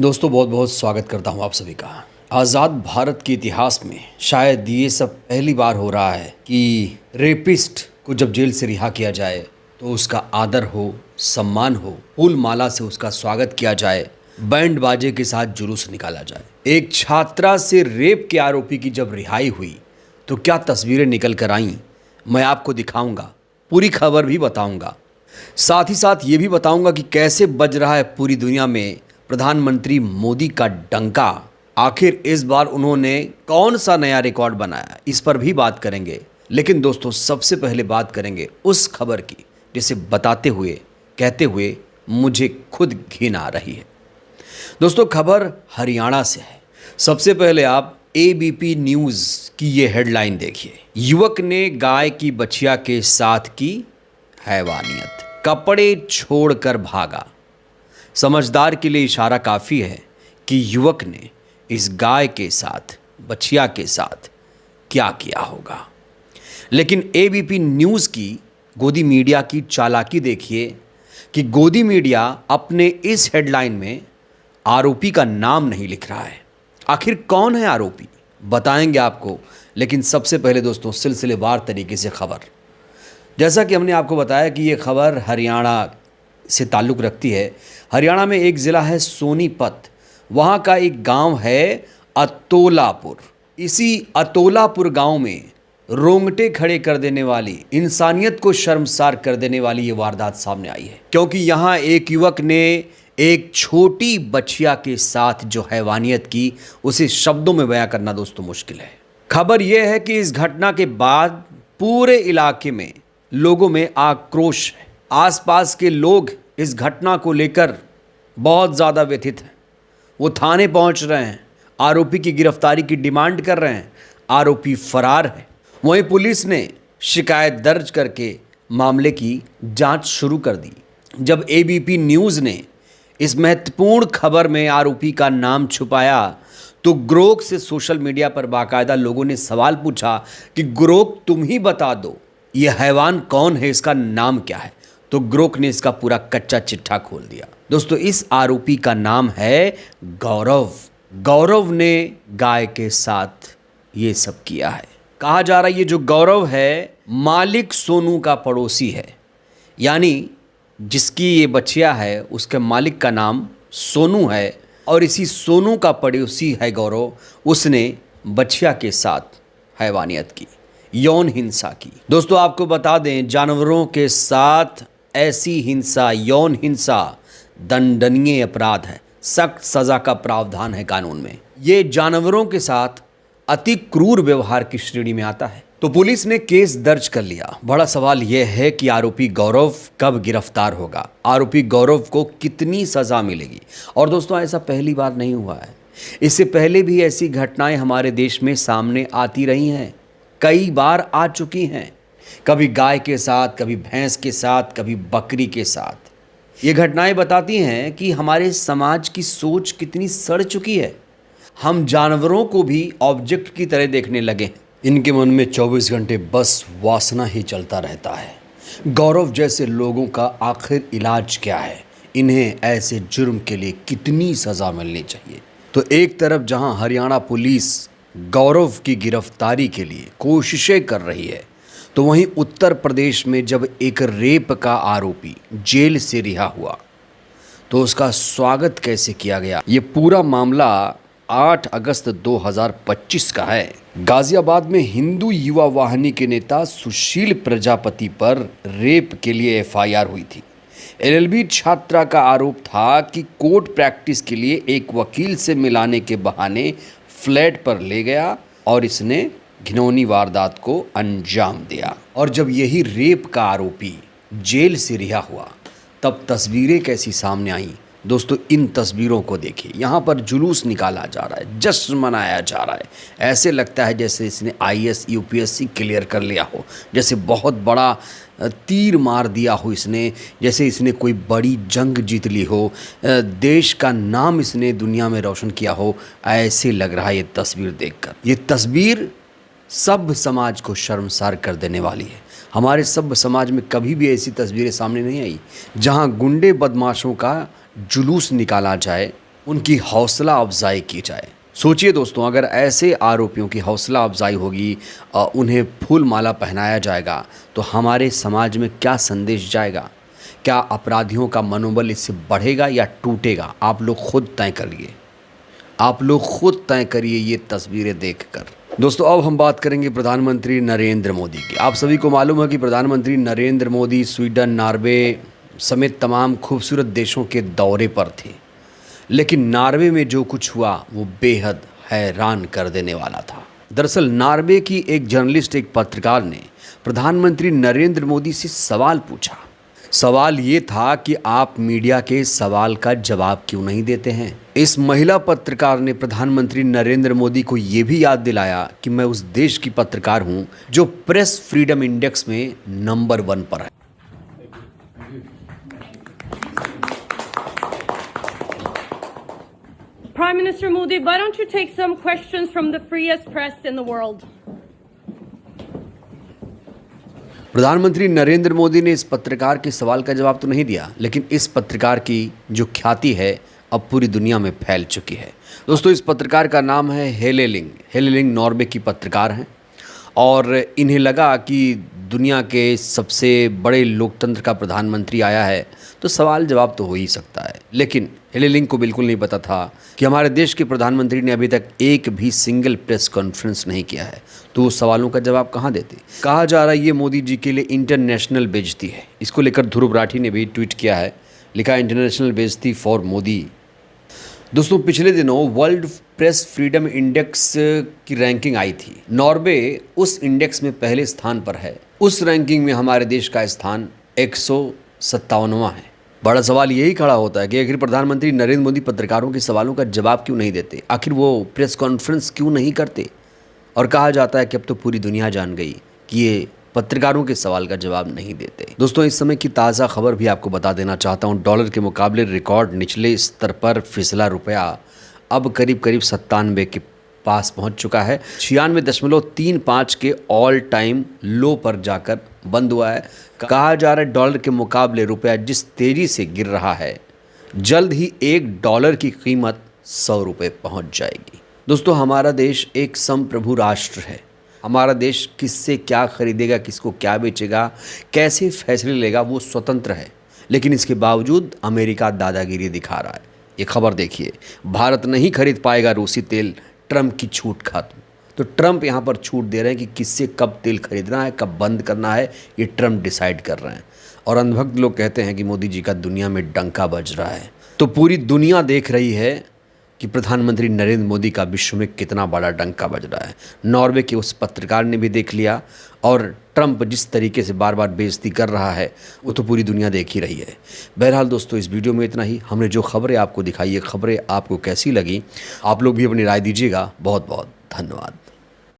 दोस्तों बहुत बहुत स्वागत करता हूं आप सभी का। आज़ाद भारत के इतिहास में शायद ये सब पहली बार हो रहा है कि रेपिस्ट को जब जेल से रिहा किया जाए तो उसका आदर हो, सम्मान हो, फूल माला से उसका स्वागत किया जाए, बैंड बाजे के साथ जुलूस निकाला जाए। एक छात्रा से रेप के आरोपी की जब रिहाई हुई तो क्या तस्वीरें निकल कर आईं, मैं आपको दिखाऊंगा, पूरी खबर भी बताऊंगा। साथ ही साथ ये भी बताऊंगा कि कैसे बज रहा है पूरी दुनिया में प्रधानमंत्री मोदी का डंका। आखिर इस बार उन्होंने कौन सा नया रिकॉर्ड बनाया, इस पर भी बात करेंगे। लेकिन दोस्तों सबसे पहले बात करेंगे उस खबर की जिसे बताते हुए कहते हुए मुझे खुद घिन आ रही है। दोस्तों खबर हरियाणा से है। सबसे पहले आप एबीपी न्यूज़ की ये हेडलाइन देखिए। युवक ने गाय की बछिया के साथ की हैवानियत, कपड़े छोड़कर भागा। समझदार के लिए इशारा काफ़ी है कि युवक ने इस गाय के साथ, बछिया के साथ क्या किया होगा। लेकिन एबीपी न्यूज़ की गोदी मीडिया की चालाकी देखिए कि गोदी मीडिया अपने इस हेडलाइन में आरोपी का नाम नहीं लिख रहा है। आखिर कौन है आरोपी, बताएंगे आपको। लेकिन सबसे पहले दोस्तों सिलसिलेवार तरीके से खबर, जैसा कि हमने आपको बताया कि ये खबर हरियाणा से ताल्लुक़ रखती है। हरियाणा में एक ज़िला है सोनीपत, वहाँ का एक गांव है अतोलापुर। इसी अतोलापुर गांव में रोंगटे खड़े कर देने वाली, इंसानियत को शर्मसार कर देने वाली ये वारदात सामने आई है। क्योंकि यहाँ एक युवक ने एक छोटी बछिया के साथ जो हैवानियत की, उसे शब्दों में बयां करना दोस्तों मुश्किल है। खबर यह है कि इस घटना के बाद पूरे इलाके में लोगों में आक्रोश है। आसपास के लोग इस घटना को लेकर बहुत ज़्यादा व्यथित हैं। वो थाने पहुंच रहे हैं, आरोपी की गिरफ्तारी की डिमांड कर रहे हैं। आरोपी फरार है। वहीं पुलिस ने शिकायत दर्ज करके मामले की जांच शुरू कर दी। जब एबीपी न्यूज़ ने इस महत्वपूर्ण खबर में आरोपी का नाम छुपाया तो ग्रोक से सोशल मीडिया पर बाकायदा लोगों ने सवाल पूछा कि ग्रोक तुम ही बता दो, ये हैवान कौन है, इसका नाम क्या है। तो ग्रोक ने इसका पूरा कच्चा चिट्ठा खोल दिया। दोस्तों इस आरोपी का नाम है गौरव। गौरव ने गाय के साथ ये सब किया है। कहा जा रहा है ये जो गौरव है मालिक सोनू का पड़ोसी है, यानी जिसकी ये बछिया है उसके मालिक का नाम सोनू है और इसी सोनू का पड़ोसी है गौरव। उसने बछिया के साथ हैवानियत की, यौन हिंसा की। दोस्तों आपको बता दें, जानवरों के साथ ऐसी हिंसा, यौन हिंसा दंडनीय अपराध है। सख्त सज़ा का प्रावधान है कानून में। ये जानवरों के साथ अति क्रूर व्यवहार की श्रेणी में आता है। तो पुलिस ने केस दर्ज कर लिया। बड़ा सवाल यह है कि आरोपी गौरव कब गिरफ्तार होगा, आरोपी गौरव को कितनी सज़ा मिलेगी। और दोस्तों ऐसा पहली बार नहीं हुआ है, इससे पहले भी ऐसी घटनाएं हमारे देश में सामने आती रही हैं, कई बार आ चुकी हैं। कभी गाय के साथ, कभी भैंस के साथ, कभी बकरी के साथ। ये घटनाएं बताती हैं कि हमारे समाज की सोच कितनी सड़ चुकी है। हम जानवरों को भी ऑब्जेक्ट की तरह देखने लगे हैं। इनके मन में 24 घंटे बस वासना ही चलता रहता है। गौरव जैसे लोगों का आखिर इलाज क्या है, इन्हें ऐसे जुर्म के लिए कितनी सज़ा मिलनी चाहिए। तो एक तरफ जहां हरियाणा पुलिस गौरव की गिरफ्तारी के लिए कोशिशें कर रही है, तो वहीं उत्तर प्रदेश में जब एक रेप का आरोपी जेल से रिहा हुआ तो उसका स्वागत कैसे किया गया। ये पूरा मामला 8 अगस्त 2025 का है। गाजियाबाद में हिंदू युवा वाहिनी के नेता सुशील प्रजापति पर रेप के लिए एफआईआर हुई थी। एलएलबी छात्रा का आरोप था कि कोर्ट प्रैक्टिस के लिए एक वकील से मिलाने के बहाने फ्लैट पर ले गया और इसने घिनौनी वारदात को अंजाम दिया। और जब यही रेप का आरोपी जेल से रिहा हुआ तब तस्वीरें कैसी सामने आईं। दोस्तों इन तस्वीरों को देखिए। यहाँ पर जुलूस निकाला जा रहा है, जश्न मनाया जा रहा है। ऐसे लगता है जैसे इसने आईएएस यूपीएससी क्लियर कर लिया हो, जैसे बहुत बड़ा तीर मार दिया हो इसने, जैसे इसने कोई बड़ी जंग जीत ली हो, देश का नाम इसने दुनिया में रोशन किया हो। ऐसे लग रहा है ये तस्वीर देखकर। ये तस्वीर सब समाज को शर्मसार कर देने वाली है। हमारे सब समाज में कभी भी ऐसी तस्वीरें सामने नहीं आई जहां गुंडे बदमाशों का जुलूस निकाला जाए उनकी हौसला अफजाई की जाए। सोचिए दोस्तों, अगर ऐसे आरोपियों की हौसला अफजाई होगी, उन्हें फूल माला पहनाया जाएगा, तो हमारे समाज में क्या संदेश जाएगा? क्या अपराधियों का मनोबल इससे बढ़ेगा या टूटेगा? आप लोग खुद तय करिए, आप लोग खुद तय करिए ये तस्वीरें देखकर। दोस्तों, अब हम बात करेंगे प्रधानमंत्री नरेंद्र मोदी की। आप सभी को मालूम है कि प्रधानमंत्री नरेंद्र मोदी स्वीडन, नॉर्वे समेत तमाम खूबसूरत देशों के दौरे पर थे, लेकिन नॉर्वे में जो कुछ हुआ वो बेहद हैरान कर देने वाला था। दरअसल नॉर्वे की एक जर्नलिस्ट, एक पत्रकार ने प्रधानमंत्री नरेंद्र मोदी से सवाल पूछा। सवाल ये था कि आप मीडिया के सवाल का जवाब क्यों नहीं देते हैं। इस महिला पत्रकार ने प्रधानमंत्री नरेंद्र मोदी को ये भी याद दिलाया कि मैं उस देश की पत्रकार हूं जो प्रेस फ्रीडम इंडेक्स में नंबर 1 पर है। Prime Minister Modi, why don't you take some questions from the freest press in the world? प्रधानमंत्री नरेंद्र मोदी ने इस पत्रकार के सवाल का जवाब तो नहीं दिया, लेकिन इस पत्रकार की जो ख्याति है अब पूरी दुनिया में फैल चुकी है। दोस्तों, इस पत्रकार का नाम है हेले लिंग। हेले लिंग नॉर्वे की पत्रकार हैं और इन्हें लगा कि दुनिया के सबसे बड़े लोकतंत्र का प्रधानमंत्री आया है तो सवाल जवाब तो हो ही सकता है। लेकिन हेले लिंग को बिल्कुल नहीं पता था कि हमारे देश के प्रधानमंत्री ने अभी तक एक भी सिंगल प्रेस कॉन्फ्रेंस नहीं किया है, तो वो सवालों का जवाब कहाँ देते। कहा जा रहा है ये मोदी जी के लिए इंटरनेशनल बेइज्जती है। इसको लेकर ध्रुव राठी ने भी ट्वीट किया है, लिखा इंटरनेशनल बेइज्जती फॉर मोदी। दोस्तों, पिछले दिनों वर्ल्ड प्रेस फ्रीडम इंडेक्स की रैंकिंग आई थी। नॉर्वे उस इंडेक्स में पहले स्थान पर है। उस रैंकिंग में हमारे देश का स्थान 157वां है। बड़ा सवाल यही खड़ा होता है कि आखिर प्रधानमंत्री नरेंद्र मोदी पत्रकारों के सवालों का जवाब क्यों नहीं देते, आखिर वो प्रेस कॉन्फ्रेंस क्यों नहीं करते। और कहा जाता है कि अब तो पूरी दुनिया जान गई कि ये पत्रकारों के सवाल का जवाब नहीं देते। दोस्तों, इस समय की ताज़ा खबर भी आपको बता देना चाहता हूँ। डॉलर के मुकाबले रिकॉर्ड निचले स्तर पर फिसला रुपया अब करीब 97 के पास पहुँच चुका है। 96.35 के ऑल टाइम लो पर जाकर बंद हुआ है। कहा जा रहा है डॉलर के मुकाबले रुपया जिस तेज़ी से गिर रहा है, जल्द ही $1 की कीमत 100 रुपये पहुँच जाएगी। दोस्तों, हमारा देश एक संप्रभु राष्ट्र है। हमारा देश किससे क्या खरीदेगा, किसको क्या बेचेगा, कैसे फैसले लेगा, वो स्वतंत्र है। लेकिन इसके बावजूद अमेरिका दादागिरी दिखा रहा है। ये खबर देखिए, भारत नहीं खरीद पाएगा रूसी तेल, ट्रंप की छूट खत्म। तो ट्रंप यहाँ पर छूट दे रहे हैं कि किससे कब तेल खरीदना है, कब बंद करना है, ये ट्रंप डिसाइड कर रहे हैं। और अंधभक्त लोग कहते हैं कि मोदी जी का दुनिया में डंका बज रहा है। तो पूरी दुनिया देख रही है कि प्रधानमंत्री नरेंद्र मोदी का विश्व में कितना बड़ा डंका बज रहा है। नॉर्वे के उस पत्रकार ने भी देख लिया, और ट्रंप जिस तरीके से बार बार बेइज्जती कर रहा है वो तो पूरी दुनिया देख ही रही है। बहरहाल दोस्तों, इस वीडियो में इतना ही। हमने जो खबरें आपको दिखाई, ये खबरें आपको कैसी लगी, आप लोग भी अपनी राय दीजिएगा। बहुत बहुत धन्यवाद।